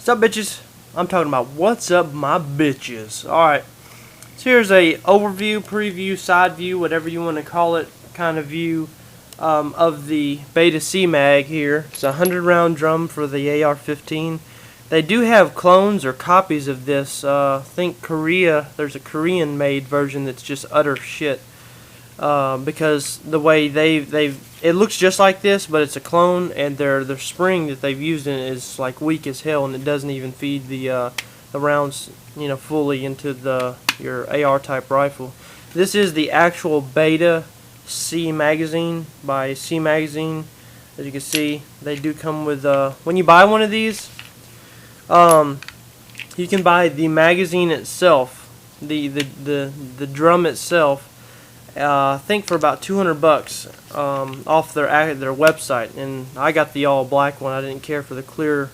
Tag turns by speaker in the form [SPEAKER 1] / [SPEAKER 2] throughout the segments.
[SPEAKER 1] What's up, bitches? I'm talking about what's up, my bitches. Alright, so here's a overview, preview, side view, whatever you want to call it, kind of view of the Beta C mag here. It's a 100 round drum for the AR-15. They do have clones or copies of this. I think Korea, there's a Korean made version that's just utter shit. Because the way it looks just like this, but it's a clone, and their spring that they've used in it is like weak as hell, and it doesn't even feed the rounds, fully into your AR type rifle. This is the actual Beta C magazine by C Magazine. As you can see, they do come with when you buy one of these, you can buy the magazine itself, the drum itself. I think for about $200 off their website, and I got the all black one. I didn't care for the clear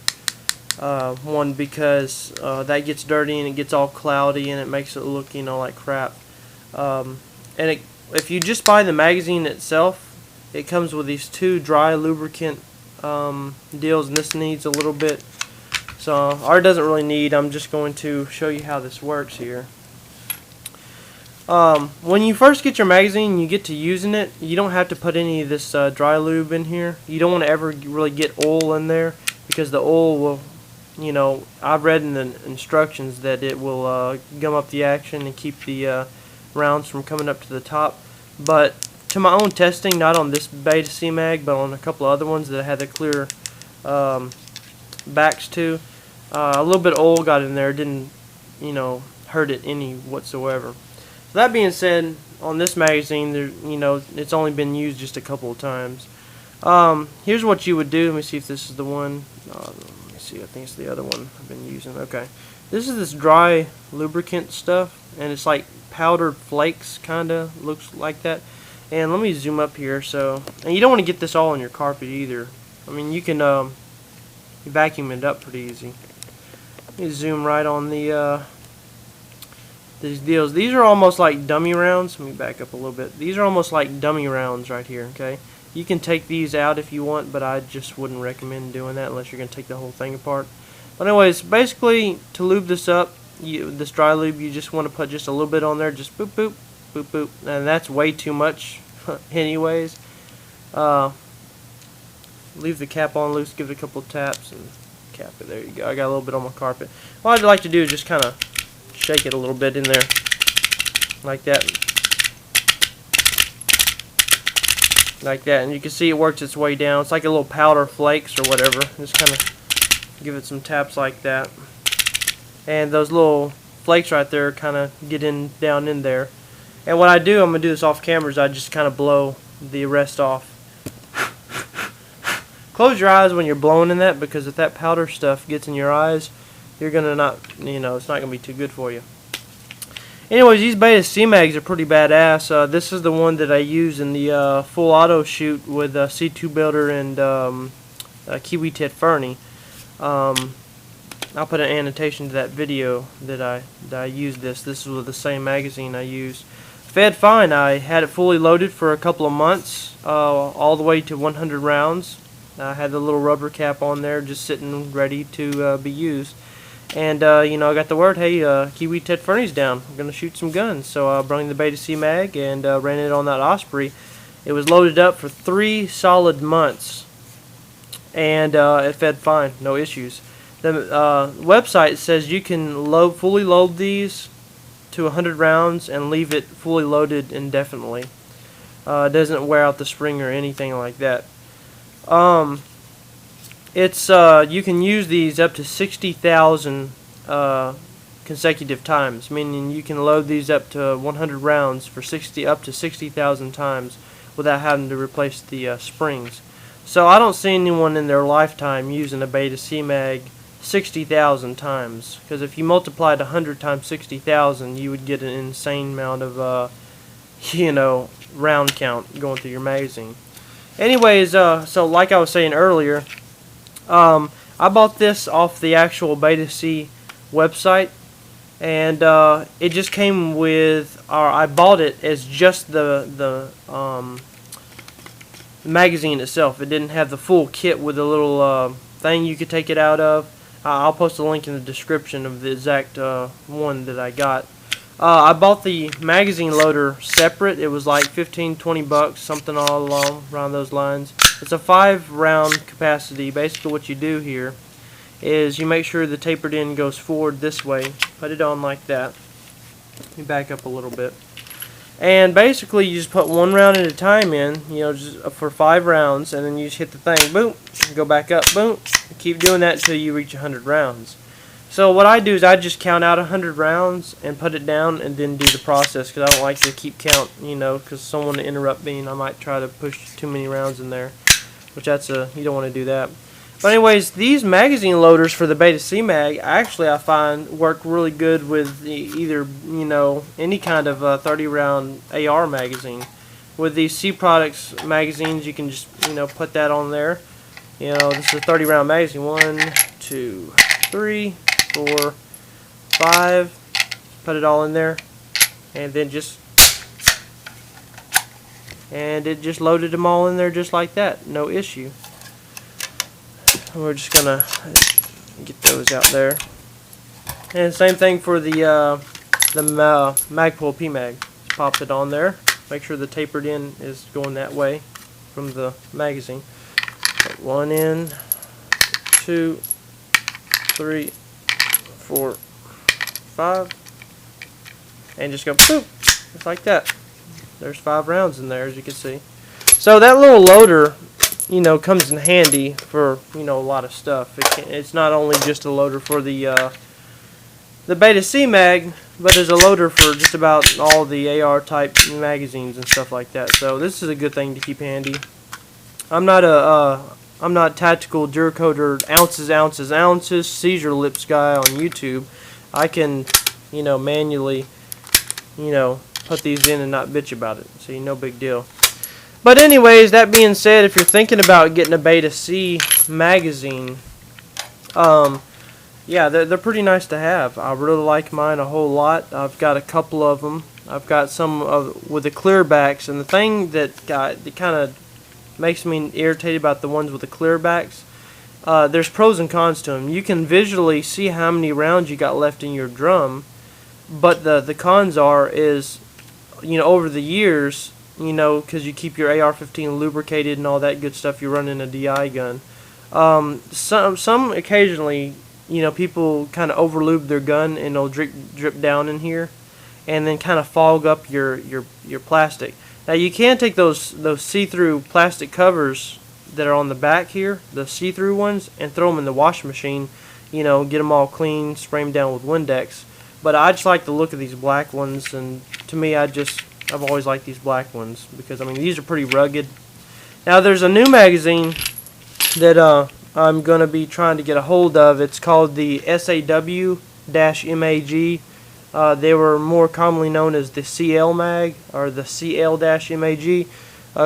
[SPEAKER 1] one because that gets dirty and it gets all cloudy and it makes it look like crap. If you just buy the magazine itself, it comes with these two dry lubricant deals, and this needs a little bit, so ours doesn't really need. I'm just going to show you how this works here. When you first get your magazine and you get to using it, you don't have to put any of this dry lube in here. You don't want to ever really get oil in there, because the oil will, I've read in the instructions that it will gum up the action and keep the rounds from coming up to the top. But to my own testing, not on this Beta C mag, but on a couple of other ones that had the clear backs to, a little bit of oil got in there. It didn't, hurt it any whatsoever. That being said, on this magazine, there, it's only been used just a couple of times. Here's what you would do. Let me see if this is the one. Let me see. I think it's the other one I've been using. Okay, this is this dry lubricant stuff, and it's like powdered flakes, kinda looks like that. And let me zoom up here. And you don't want to get this all on your carpet either. I mean, you can vacuum it up pretty easy. Let me zoom right on these deals. These are almost like dummy rounds. Let me back up a little bit. These are almost like dummy rounds right here. Okay, you can take these out if you want, but I just wouldn't recommend doing that unless you're going to take the whole thing apart. But anyways, basically, to lube this up, this dry lube, you just want to put just a little bit on there. Just boop boop boop boop, and that's way too much anyways. Leave the cap on loose, give it a couple of taps, and cap it. There you go. I got a little bit on my carpet. What I'd like to do is just kind of shake it a little bit in there, like that, and you can see it works its way down. It's like a little powder flakes or whatever. Just kind of give it some taps like that, and those little flakes right there kind of get down in there. And what I do, I'm gonna do this off camera, is I just kind of blow the rest off. Close your eyes when you're blowing in that, because if that powder stuff gets in your eyes, you're gonna not, it's not gonna be too good for you. Anyways, these Beta C mags are pretty badass. This is the one that I use in the full auto shoot with C2 Builder and Kiwi Ted Fernie. I'll put an annotation to that video that I used this. This was the same magazine I used. Fed fine. I had it fully loaded for a couple of months, all the way to 100 rounds. I had the little rubber cap on there, just sitting ready to be used. And, I got the word, hey, Kiwi Ted Fernie's down. I'm going to shoot some guns. So I brought in the Beta C mag and ran it on that Osprey. It was loaded up for 3 solid months. And it fed fine, no issues. The website says you can fully load these to 100 rounds and leave it fully loaded indefinitely. It doesn't wear out the spring or anything like that. You can use these up to 60,000 consecutive times, meaning you can load these up to 100 rounds for up to 60,000 times without having to replace the springs. So I don't see anyone in their lifetime using a Beta C mag 60,000 times, because if you multiplied 100 times 60,000, you would get an insane amount of round count going through your magazine. Anyways, so like I was saying earlier, I bought this off the actual Beta C website, and it just came with, or I bought it as just the magazine itself. It didn't have the full kit with a little thing you could take it out of. I'll post a link in the description of the exact one that I got. I bought the magazine loader separate. It was like 15-20 bucks, something all along around those lines. It's a 5-round capacity. Basically what you do here is you make sure the tapered end goes forward this way. Put it on like that. Let me back up a little bit. And basically you just put 1 round at a time in, just for 5 rounds, and then you just hit the thing, boom, go back up, boom. Keep doing that until you reach 100 rounds. So what I do is I just count out 100 rounds and put it down and then do the process, because I don't like to keep count, because someone will interrupt me and I might try to push too many rounds in there, which you don't want to do that. But anyways, these magazine loaders for the Beta C Mag, actually I find work really good with either, any kind of 30-round AR magazine. With these C Products magazines, you can just, put that on there. This is a 30-round magazine. 1, 2, 3, 4, 5. Put it all in there, and then it just loaded them all in there just like that, no issue. We're just gonna get those out there, and same thing for the Magpul PMag. Just pop it on there. Make sure the tapered end is going that way from the magazine. Put 1 in, 2, 3, 4, 5, and just go boop, just like that. There's 5 rounds in there, as you can see. So that little loader, comes in handy for a lot of stuff. It's not only just a loader for the Beta C Mag, but it's a loader for just about all the AR type magazines and stuff like that. So this is a good thing to keep handy. I'm not tactical Duracoder ounces seizure lips guy on YouTube. I can manually put these in and not bitch about it. See, no big deal. But anyways, that being said, if you're thinking about getting a Beta C magazine, yeah, they're pretty nice to have. I really like mine a whole lot. I've got a couple of them. I've got some with the clear backs, and the thing that kind of makes me irritated about the ones with the clear backs, there's pros and cons to them. You can visually see how many rounds you got left in your drum, but the cons is, over the years, because you keep your AR-15 lubricated and all that good stuff, you're running a DI gun. Some occasionally, people kind of overlube their gun and it'll drip down in here, and then kind of fog up your plastic. Now you can take those see-through plastic covers that are on the back here, the see-through ones, and throw them in the washing machine. Get them all clean, spray them down with Windex. But I just like the look of these black ones, and to me, I've always liked these black ones because these are pretty rugged. Now there's a new magazine that I'm going to be trying to get a hold of. It's called the SAW-MAG. They were more commonly known as the CL Mag or the CL-MAG.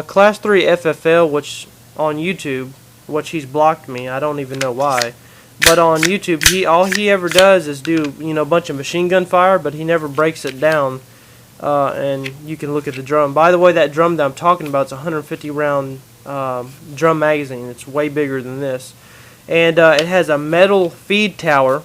[SPEAKER 1] Class 3 FFL, which on YouTube, which he's blocked me. I don't even know why. But on YouTube, all he ever does is do a bunch of machine gun fire, but he never breaks it down. And you can look at the drum. By the way, that drum that I'm talking about is a 150 round drum magazine. It's way bigger than this, and it has a metal feed tower,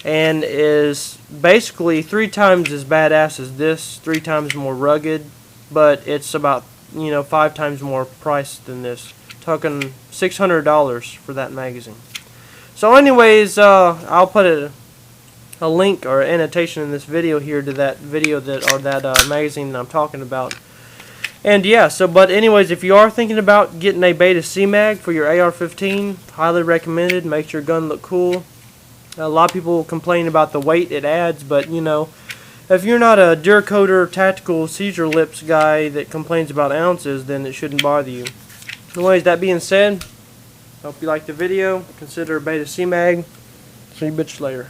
[SPEAKER 1] and is basically 3 times as badass as this, 3 times more rugged, but it's about 5 times more priced than this. Talking $600 for that magazine. So anyways, I'll put a link or annotation in this video here to that video that magazine that I'm talking about. And yeah, but anyways, if you are thinking about getting a Beta C Mag for your AR-15, highly recommended. Makes your gun look cool. A lot of people complain about the weight it adds, but if you're not a Duracoder tactical seizure lips guy that complains about ounces, then it shouldn't bother you. Anyways, that being said, hope you liked the video. Consider a Beta C Mag. See you bitch later.